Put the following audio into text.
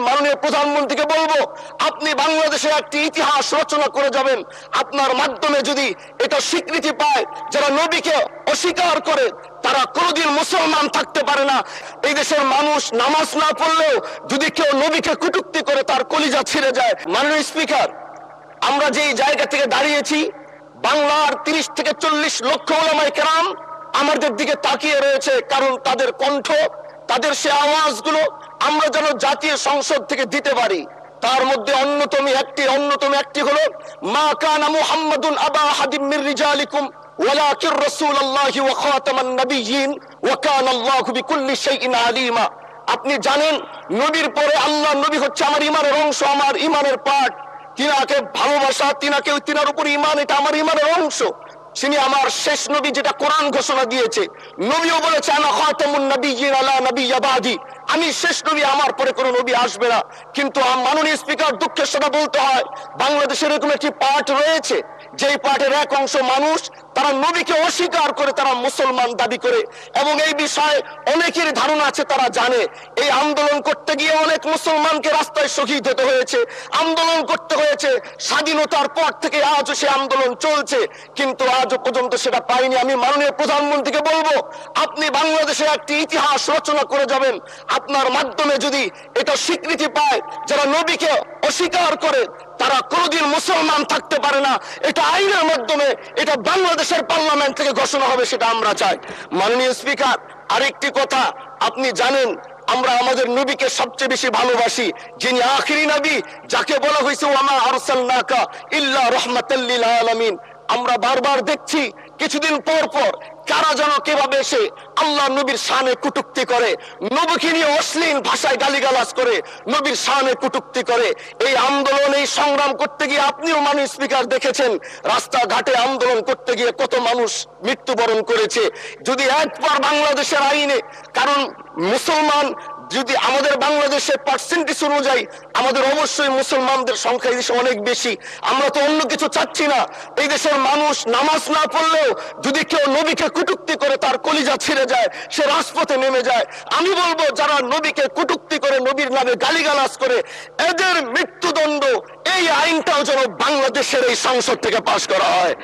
মাননীয় প্রধানমন্ত্রীকে বলবো, আপনি বাংলাদেশে একটি ইতিহাস রচনা করে যাবেন। আপনার মাধ্যমে যদি এটা স্বীকৃতি পায়, যারা নবীকে অস্বীকার করে তারা কোনোদিন মুসলমান থাকতে পারে না। এই দেশের মানুষ নামাজ না পড়লেও যদি কেউ নবীকে কটূক্তি করে তার কলিজা ছিঁড়ে যায়। মাননীয় স্পিকার, আমরা যেই জায়গা থেকে দাঁড়িয়েছি, বাংলার 30 থেকে 40 লক্ষ ওলামায়ে কেরাম আমাদের দিকে তাকিয়ে রয়েছে, কারণ তাদের কণ্ঠ, তাদের সে আওয়াজগুলো আমরা যেন জাতীয় সংসদ থেকে দিতে পারি। তার মধ্যে অন্যতম একটি হলো, মা কানা মুহাম্মাদুন আবা আহাদিম মির রিজালিকুম ওয়ালাকিন রাসূলুল্লাহি ওয়া খাতামান নাবিয়্যিন ওয়া কানা আল্লাহু বিকুল্লি শাইইন আলিমা। আপনি জানেন, নবীর পরে আল্লাহ নবী হচ্ছে আমার ঈমানের অংশ, আমার ঈমানের পার্ট। তিনাকে ভালোবাসা, তিনার উপর ঈমান, এটা আমার ঈমানের অংশ। তিনি আমার শেষ নবী, যেটা কোরআন ঘোষণা দিয়েছে। নবীও বলেছে আনা খাতামুন নাবিয়্যিন আলা নাবিয়্যা বাদি, আমি শেষ নবী, আমার পরে কোনো নবী আসবে না। কিন্তু মাননীয় স্পিকার, দুঃখের সাথে বলতে হয়, বাংলাদেশের এরকম একটি পার্ট রয়েছে, যেই পার্টের এক অংশ মানুষ তারা নবীকে অস্বীকার করে, তারা মুসলমান দাবি করে। এবং এই বিষয়ে অনেকের ধারণা আছে, তারা জানে এই আন্দোলন করতে গিয়ে অনেক মুসলমানকে রাস্তায় শহীদ হতে হয়েছে, আন্দোলন করতে হয়েছে। স্বাধীনতার পর থেকে আজও সে আন্দোলন চলছে, কিন্তু আজও পর্যন্ত সেটা পাইনি। আমি মাননীয় প্রধানমন্ত্রীকে বলবো, আপনি বাংলাদেশে একটি ইতিহাস রচনা করে যাবেন। আপনার মাধ্যমে যদি এটা স্বীকৃতি পায়, যারা নবীকে অস্বীকার করে তারা কোনোদিন মুসলমান থাকতে পারে না, এটা আইনের মাধ্যমে, এটা বাংলাদেশের পার্লামেন্ট থেকে ঘোষণা হবে, সেটা আমরা চাই। মাননীয় স্পিকার, আরেকটি কথা, আপনি জানেন আমরা আমাদের নবীকে সবচেয়ে বেশি ভালোবাসি, যিনি আখিরি নবী, যাকে বলা হয়েছে ওয়ামা আরসালনাকা ইল্লা রাহমাতাল লিল আলামিন। আমরা বারবার দেখছি কিছুদিন পর পর কারা যেন কিভাবে এসে আল্লাহ নবীর শানে কটূক্তি করে, নবীকে নিয়ে অশ্লীল ভাষায় গালিগালাজ করে, নবীর শানে কটূক্তি করে। এই আন্দোলন, এই সংগ্রাম করতে গিয়ে আপনিও মাননীয় স্পিকার দেখেছেন, রাস্তাঘাটে আন্দোলন করতে গিয়ে কত মানুষ মৃত্যুবরণ করেছে। যদি একবার বাংলাদেশের আইনে, কারণ মুসলমান যদি আমাদের বাংলাদেশের পার্সেন্টেজ অনুযায়ী আমাদের অবশ্যই মুসলমানদের সংখ্যা এই দেশে অনেক বেশি। আমরা তো অন্য কিছু চাচ্ছি না। এই দেশের মানুষ নামাজ না পড়লেও যদি কেউ নবীকে কটূক্তি করে তার কলিজা ছিঁড়ে যায়, সে রাজপথে নেমে যায়। আমি বলবো, যারা নবীকে কটূক্তি করে, নবীর নামে গালিগালাজ করে, এদের মৃত্যুদণ্ড, এই আইনটাও যেন বাংলাদেশের এই সংসদ থেকে পাশ করা হয়।